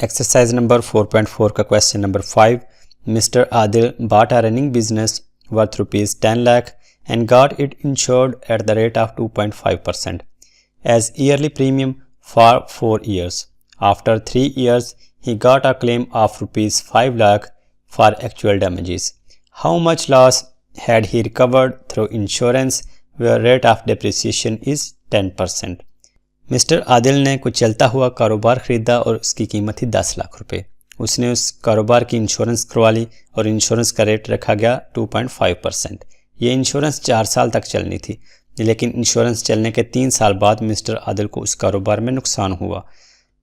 Exercise number 4.4 का question number 5। Mister Adil bought a running business worth rupees 10 lakh and got it insured at the rate of 2.5% as yearly premium for 4 years. After 3 years, he got a claim of rupees 5 lakh for actual damages. How much loss had he recovered through insurance where rate of depreciation is 10%? Mister Adil ने कुछ चलता हुआ कारोबार ख़रीदा और उसकी कीमत थी 10 लाख रुपए। उसने उस कारोबार की इंश्योरेंस करवा ली और इंश्योरेंस का रेट रखा गया 2.5%। ये इंश्योरेंस 4 साल तक चलनी थी, लेकिन इंश्योरेंस चलने के 3 साल बाद मिस्टर आदिल को उस कारोबार में नुकसान हुआ।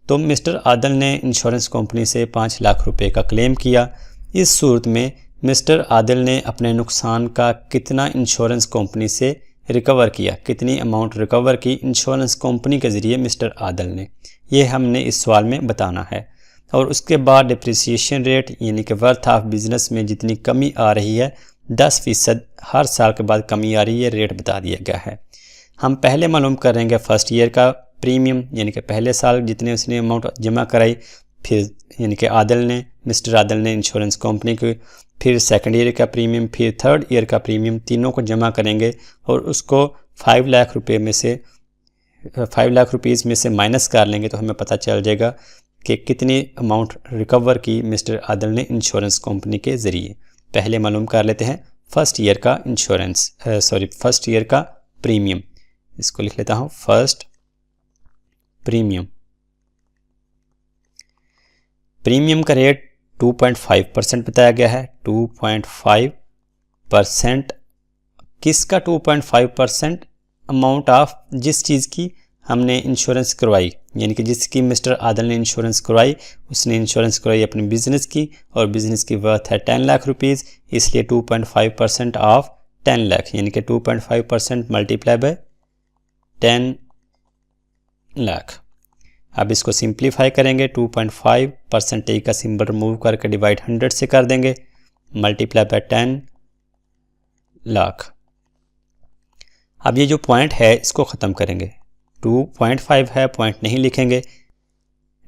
तो मिस्टर आदिल ने इंश्योरेंस कंपनी से 5 लाख रुपए का क्लेम किया। इस सूरत में मिस्टर आदिल ने अपने नुकसान का कितना इंश्योरेंस कंपनी से रिकवर किया, कितनी अमाउंट रिकवर की इंश्योरेंस कंपनी के ज़रिए मिस्टर आदिल ने, ये हमने इस सवाल में बताना है। और उसके बाद डिप्रिसिएशन रेट यानी कि वर्थ ऑफ बिज़नेस में जितनी कमी आ रही है 10% हर साल के बाद कमी आ रही है, रेट बता दिया गया है। हम पहले मालूम करेंगे फर्स्ट ईयर का प्रीमियम यानी कि पहले साल जितने उसने अमाउंट जमा कराई, फिर यानी कि मिस्टर आदिल ने इंश्योरेंस कंपनी को, फिर सेकंड ईयर का प्रीमियम, फिर थर्ड ईयर का प्रीमियम, तीनों को जमा करेंगे और उसको 5 लाख रुपए में से 5 लाख रुपीज़ में से माइनस कर लेंगे तो हमें पता चल जाएगा कि कितनी अमाउंट रिकवर की मिस्टर आदिल ने इंश्योरेंस कंपनी के ज़रिए। पहले मालूम कर लेते हैं फर्स्ट ईयर का फर्स्ट ईयर का प्रीमियम। इसको लिख लेता हूँ फर्स्ट प्रीमियम। प्रीमियम का रेट 2.5% बताया गया है। 2.5% किसका 2.5%? अमाउंट ऑफ जिस चीज़ की हमने इंश्योरेंस करवाई, यानी कि जिसकी मिस्टर आदिल ने इंश्योरेंस करवाई, उसने इंश्योरेंस करवाई अपने बिजनेस की और बिजनेस की वर्थ है 10 लाख रुपीज़, इसलिए 2.5% ऑफ 10 लाख यानी कि 2.5% मल्टीप्लाई बाय 10 लाख। अब इसको सिंप्लीफाई करेंगे, 2.5% का सिंबल रिमूव करके डिवाइड 100 से कर देंगे, मल्टीप्लाई बाय 10 लाख। अब ये जो पॉइंट है इसको ख़त्म करेंगे, 2.5 है, पॉइंट नहीं लिखेंगे।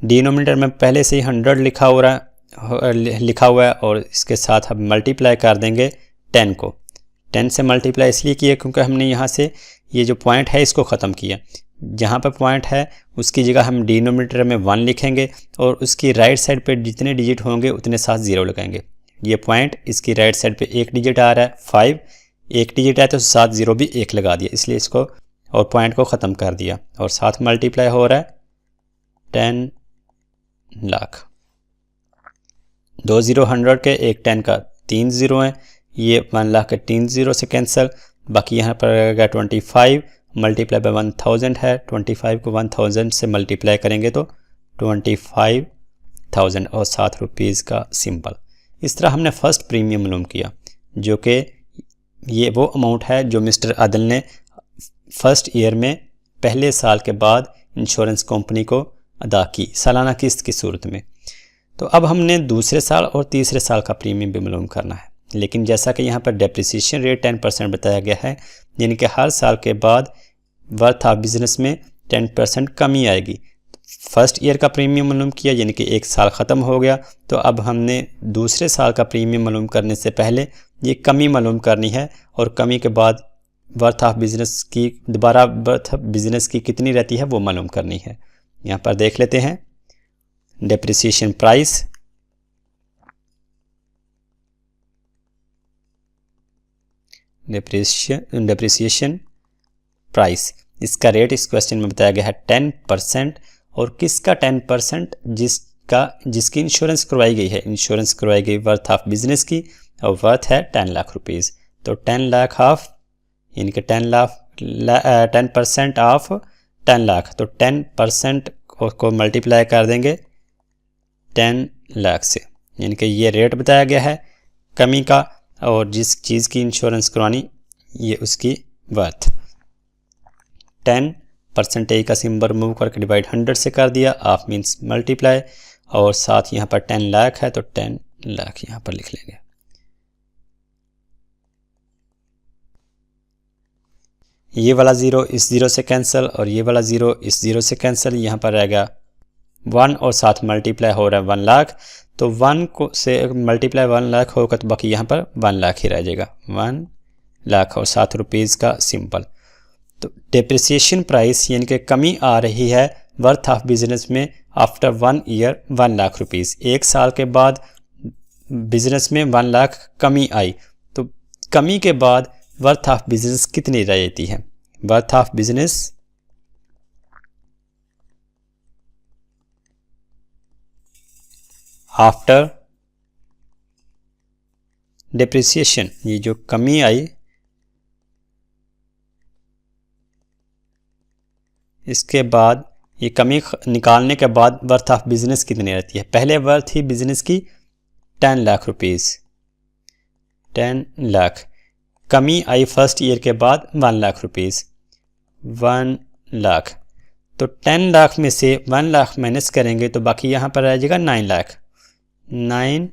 डिनोमिनेटर में पहले से ही 100 लिखा हुआ है और इसके साथ हम मल्टीप्लाई कर देंगे 10 को। 10 से मल्टीप्लाई इसलिए किया क्योंकि हमने यहाँ से ये जो पॉइंट है इसको ख़त्म किया। जहाँ पर पॉइंट है उसकी जगह हम डिनोमिनेटर में 1 लिखेंगे और उसकी राइट साइड पे जितने डिजिट होंगे उतने साथ 0 लगाएंगे। ये पॉइंट इसकी राइट साइड पे एक डिजिट आ रहा है 5, एक डिजिट है तो साथ 0 भी 1 लगा दिया, इसलिए इसको और पॉइंट को ख़त्म कर दिया और साथ मल्टीप्लाई हो रहा है 10 लाख। 2 0 100 के, एक 10 का 3 0 हैं, ये 1 लाख के 3 0 से कैंसिल, बाकी यहाँ पर रहेगा 25 मल्टीप्लाई बाय 1000 है। 25 को 1000 से मल्टीप्लाई करेंगे तो 25,000 और 7 रुपीज़ का सिंबल। इस तरह हमने फर्स्ट प्रीमियम मालूम किया, जो कि ये वो अमाउंट है जो मिस्टर आदिल ने फर्स्ट ईयर में पहले साल के बाद इंश्योरेंस कंपनी को अदा की सालाना किस्त की सूरत में। तो अब हमने दूसरे साल और तीसरे साल का प्रीमियम भी मालूम करना है, लेकिन जैसा कि यहाँ पर डेप्रिसिएशन रेट 10% बताया गया है, यानी कि हर साल के बाद वर्थ ऑफ बिजनेस में 10% कमी आएगी। फर्स्ट ईयर का प्रीमियम मालूम किया यानी कि एक साल ख़त्म हो गया, तो अब हमने दूसरे साल का प्रीमियम मालूम करने से पहले ये कमी मालूम करनी है और कमी के बाद वर्थ ऑफ बिजनेस की दोबारा वर्थ ऑफ बिजनेस की कितनी रहती है वो मालूम करनी है। यहाँ पर देख लेते हैं डेप्रिसिएशन प्राइस। डेप्रिसिएशन प्राइस, इसका रेट इस क्वेश्चन में बताया गया है 10%। और किसका 10%? जिसकी इंश्योरेंस करवाई गई है। इंश्योरेंस करवाई गई वर्थ ऑफ बिजनेस की और वर्थ है 10 लाख रुपीज़। तो 10 लाख ऑफ यानी कि 10% ऑफ 10 लाख, तो 10% को मल्टीप्लाई कर देंगे 10 लाख से, यानी कि ये रेट बताया गया है कमी का और जिस चीज़ की इंश्योरेंस करवानी ये उसकी वर्थ। 10% का सिंबल रिमूव करके डिवाइड 100 से कर दिया, ऑफ मीन्स मल्टीप्लाई, और साथ यहाँ पर 10 लाख है तो 10 लाख यहाँ पर लिख लेंगे। ये वाला 0 इस 0 से कैंसिल और ये वाला 0 इस 0 से कैंसिल, यहाँ पर रहेगा 1 और साथ मल्टीप्लाई हो रहा है 1 लाख, तो 1 को से मल्टीप्लाई 1 लाख होगा तो बाकी यहाँ पर 1 लाख ही रह जाएगा, 1 लाख और साथ रुपीज़ का सिंपल। तो डेप्रिसिएशन प्राइस यानी कि कमी आ रही है वर्थ ऑफ बिजनेस में आफ्टर 1 ईयर 1 लाख रुपीज़। 1 साल के बाद बिजनेस में 1 लाख कमी आई, तो कमी के बाद वर्थ ऑफ बिजनेस कितनी रह जाती है? Worth of business after depreciation, ये जो कमी आई इसके बाद ये कमी निकालने के बाद वर्थ ऑफ बिजनेस कितनी रहती है? पहले वर्थ ही बिजनेस की 10 लाख रुपीज़, 10 लाख, कमी आई फर्स्ट ईयर के बाद 1 लाख रुपीज़, 1 लाख, तो 10 लाख में से 1 लाख माइनस करेंगे तो बाकी यहाँ पर आ जाएगा 9 lakh, 9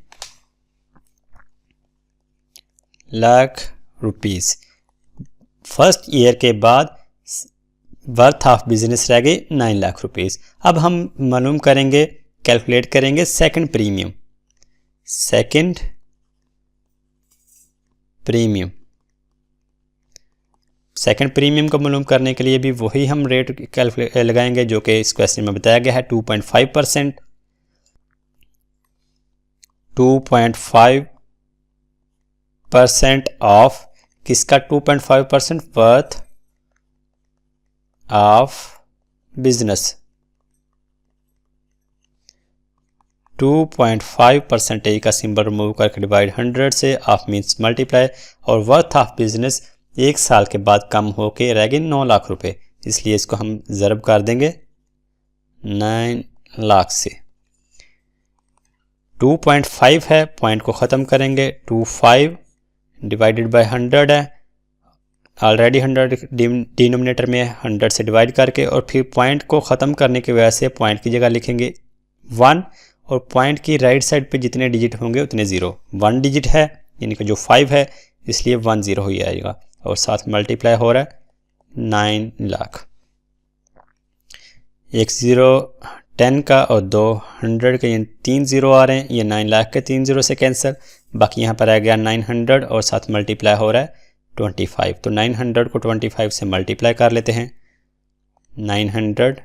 lakh rupees. First year के बाद वर्थ ऑफ बिजनेस रह गई 9 लाख रुपीज़। अब हम मालूम करेंगे, कैलकुलेट करेंगे second premium. Second premium, second premium को मालूम करने के लिए भी वही हम रेट कैलकुलेट लगाएंगे जो कि इस क्वेश्चन में बताया गया है, 2.5%। 2.5% ऑफ किसका? 2.5% वर्थ ऑफ बिजनेस, 2.5% का सिंबल रिमूव करके डिवाइड 100 से, ऑफ मीन्स मल्टीप्लाई, और वर्थ ऑफ बिजनेस 1 साल के बाद कम होके रह गए 9 लाख रुपए, इसलिए इसको हम ज़रब कर देंगे 9 लाख से। 2.5 है, पॉइंट को ख़त्म करेंगे, 25 डिवाइडेड बाय 100 है, ऑलरेडी 100 डिनोमिनेटर में 100 से डिवाइड करके, और फिर पॉइंट को ख़त्म करने की वजह से पॉइंट की जगह लिखेंगे 1, और पॉइंट की राइट साइड पे जितने डिजिट होंगे उतने 0। 1 डिजिट है यानी कि जो 5 है, इसलिए 1 0 ही आएगा, और साथ मल्टीप्लाई हो रहा है 9 लाख। एक 0 10 का और 2 100 के, ये 3 0 आ रहे हैं, ये 9 लाख के 3 0 से कैंसिल, बाकी यहाँ पर आ गया 900 और साथ मल्टीप्लाई हो रहा है 25। तो 900 को 25 से मल्टीप्लाई कर लेते हैं, 900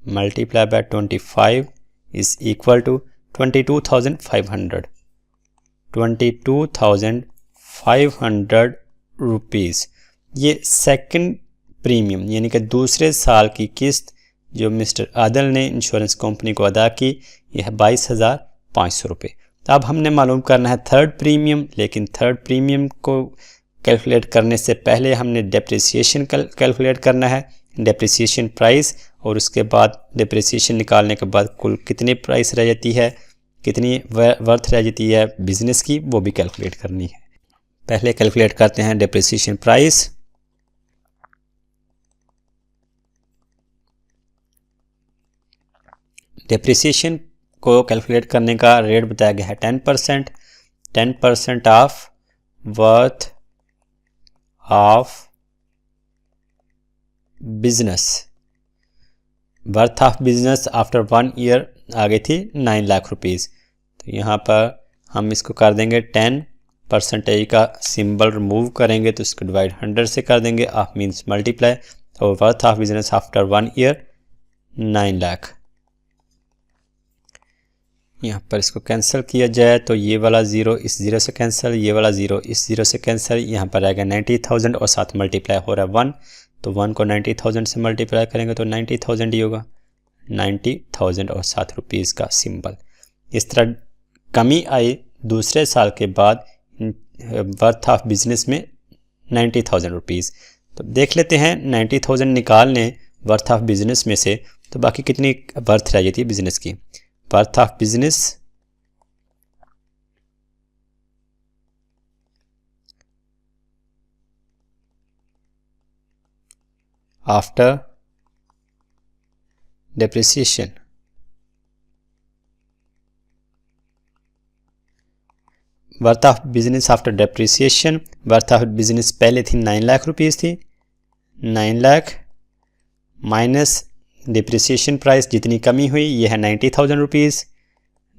multiply by 25 is equal to 22,500, 22,500 rupees. ये सेकंड प्रीमियम यानी कि दूसरे साल की किस्त जो मिस्टर आदिल ने इंश्योरेंस कंपनी को अदा की, यह 22,500 रुपये। अब हमने मालूम करना है थर्ड प्रीमियम, लेकिन थर्ड प्रीमियम को कैलकुलेट करने से पहले हमने डेप्रिसिएशन कैलकुलेट करना है, डेप्रिसिएशन प्राइस, और उसके बाद डेप्रिसिएशन निकालने के बाद कुल कितनी प्राइस रह जाती है, कितनी वर्थ रह जाती है बिजनेस की, वो भी कैलकुलेट करनी है। पहले कैलकुलेट करते हैं डेप्रिसिएशन प्राइस। डेप्रिसिएशन को कैलकुलेट करने का रेट बताया गया है 10%, 10% of worth of business, worth of business after 1 year आ गई थी 9 लाख रुपीज़। तो यहाँ पर हम इसको कर देंगे 10% का सिंबल रिमूव करेंगे तो इसको डिवाइड 100 से कर देंगे, ऑफ मीन्स मल्टीप्लाई, और worth of business after 1 year 9 lakh. यहाँ पर इसको कैंसिल किया जाए तो ये वाला 0 इस 0 से कैंसिल, ये वाला 0 इस 0 से कैंसिल, यहाँ पर आएगा 90,000 और साथ मल्टीप्लाई हो रहा है 1, तो 1 को 90,000 से मल्टीप्लाई करेंगे तो 90,000 ही होगा, 90,000 और साथ रुपीज़ का सिंबल। इस तरह कमी आई दूसरे साल के बाद वर्थ ऑफ बिजनेस में 90,000 रुपीज़। तो देख लेते हैं 90,000 निकाल लें वर्थ ऑफ बिजनेस में से, तो बाकी कितनी वर्थ रह जाती है बिजनेस की। Worth of business after depreciation, worth of business after depreciation, worth of business पहले थी 9 लाख रुपीज़ थी, 9 लाख माइनस डिप्रिसिएशन प्राइस जितनी कमी हुई ये है 90,000 रुपीज़,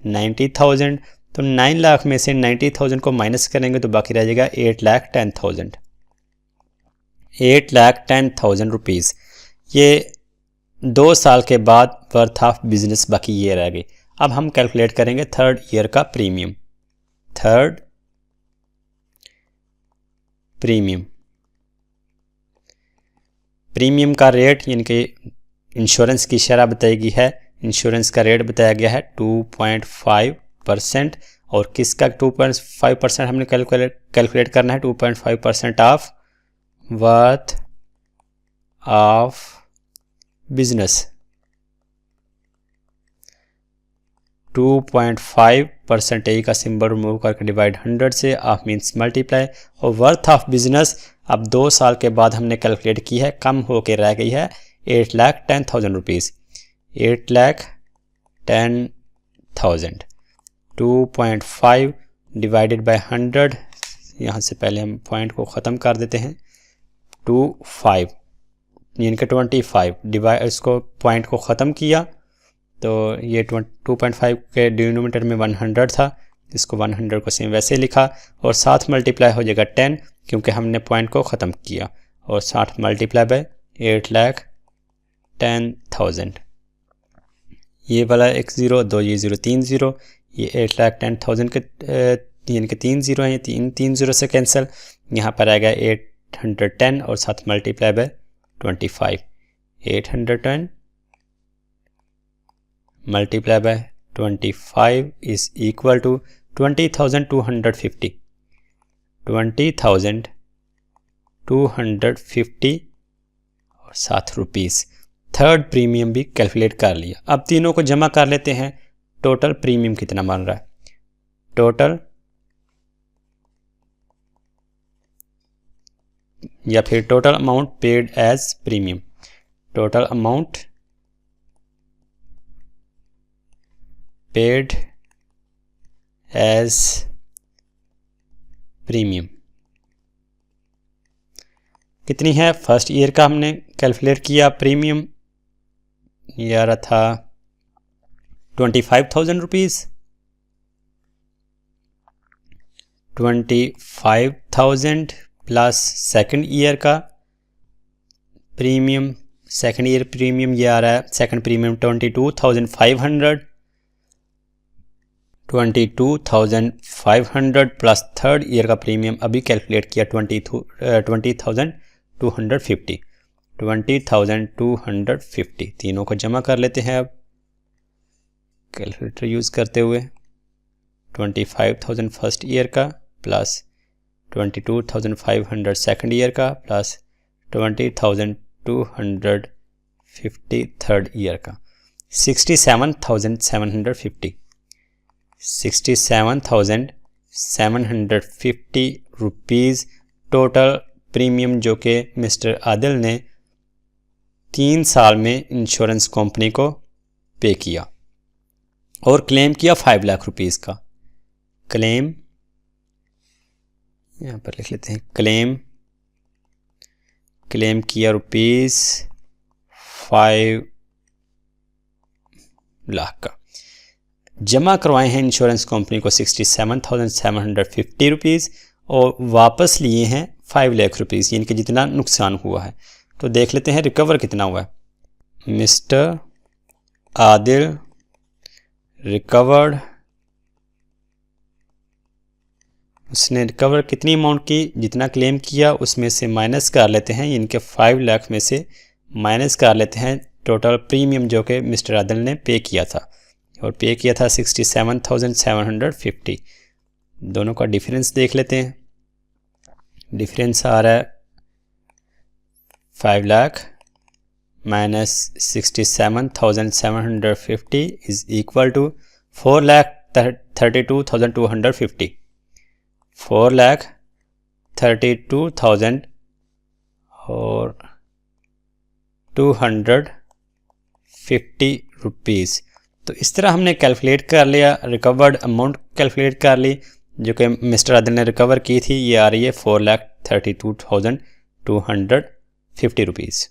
90,000। तो 9 लाख में से 90,000 को माइनस करेंगे तो बाकी रह जाएगा 8,10,000, 8,10,000 रुपीज़। ये 2 साल के बाद वर्थ ऑफ बिजनेस बाकी ये रह गई। अब हम कैलकुलेट करेंगे थर्ड ईयर का प्रीमियम। थर्ड प्रीमियम का रेट यानी कि इंश्योरेंस की शरह बताई गई है। इंश्योरेंस का रेट बताया गया है 2.5% और किसका 2.5% हमने कैलकुलेट करना है। 2.5% ऑफ वर्थ ऑफ बिजनेस, 2.5% ए का सिंबल रिमूव करके डिवाइड 100 से, ऑफ मीन्स मल्टीप्लाई, और वर्थ ऑफ बिजनेस अब 2 साल के बाद हमने कैलकुलेट की है, कम होके रह गई है 8,10,000 रुपीज़, 8,10,000। 2.5 डिवाइडेड बाय 100, यहाँ से पहले हम पॉइंट को ख़त्म कर देते हैं। 25 यानी कि 25 डिवाइड, इसको पॉइंट को ख़त्म किया तो ये 2.5 के डिनोमिनेटर में 100 था, इसको 100 को सेम वैसे लिखा और 7 मल्टीप्लाई हो जाएगा 10 क्योंकि हमने पॉइंट को ख़त्म किया, और 60 मल्टीप्लाई बाय 8,10,000। ये वाला एक ज़ीरो, दो ये ज़ीरो, 3 ज़ीरो, ये 8,10,000 के यानी कि 3 ज़ीरो हैं, 3 ज़ीरो से कैंसिल, यहाँ पर आएगा 810 और 7 multiply by 25, 810 multiply by 25 is equal to 20,250, 20,250 और 7 रुपीज़। थर्ड प्रीमियम भी कैलकुलेट कर लिया। अब तीनों को जमा कर लेते हैं, टोटल प्रीमियम कितना बन रहा है। टोटल या फिर total amount paid as premium, total amount paid as premium कितनी है। फर्स्ट ईयर का हमने कैलकुलेट किया, प्रीमियम ये आ रहा था 25,000 रुपीज़, 25,000 प्लस सेकंड ईयर का प्रीमियम, सेकंड ईयर प्रीमियम ये आ रहा है, second premium 22,500, 22,500 plus third year का प्रीमियम अभी कैलकुलेट किया 20,250, 20,250। तीनों को जमा कर लेते हैं अब कैलकुलेटर यूज़ करते हुए। 25,000 फर्स्ट ईयर का प्लस 22,500 सेकंड ईयर का प्लस 20,250 थर्ड ईयर का, 67,750, 67,750 रुपीज़ टोटल प्रीमियम जो कि मिस्टर आदिल ने 3 साल में इंश्योरेंस कंपनी को पे किया और क्लेम किया 5 लाख रुपीज़ का। क्लेम यहाँ पर लिख लेते हैं, क्लेम किया रुपीज़ 5 लाख का। जमा करवाए हैं इंश्योरेंस कंपनी को 67,750 रुपीज़ और वापस लिए हैं 5 लाख रुपीज़, यानी कि जितना नुकसान हुआ है। तो देख लेते हैं रिकवर कितना हुआ है। मिस्टर आदिल रिकवर्ड, उसने रिकवर कितनी अमाउंट की, जितना क्लेम किया उसमें से माइनस कर लेते हैं, इनके 5 लाख में से माइनस कर लेते हैं टोटल प्रीमियम जो कि मिस्टर आदिल ने पे किया था, और पे किया था 67,750। दोनों का डिफरेंस देख लेते हैं। डिफरेंस आ रहा है 5 lakh minus 67,750 is equal to 4,32,250, 4,32,000 और 250 रुपीज़। तो इस तरह हमने कैलकुलेट कर लिया, रिकवर्ड अमाउंट कैलकुलेट कर ली जो कि मिस्टर आदिल ने रिकवर की थी, ये आ रही है 4,32,250 रुपीज़।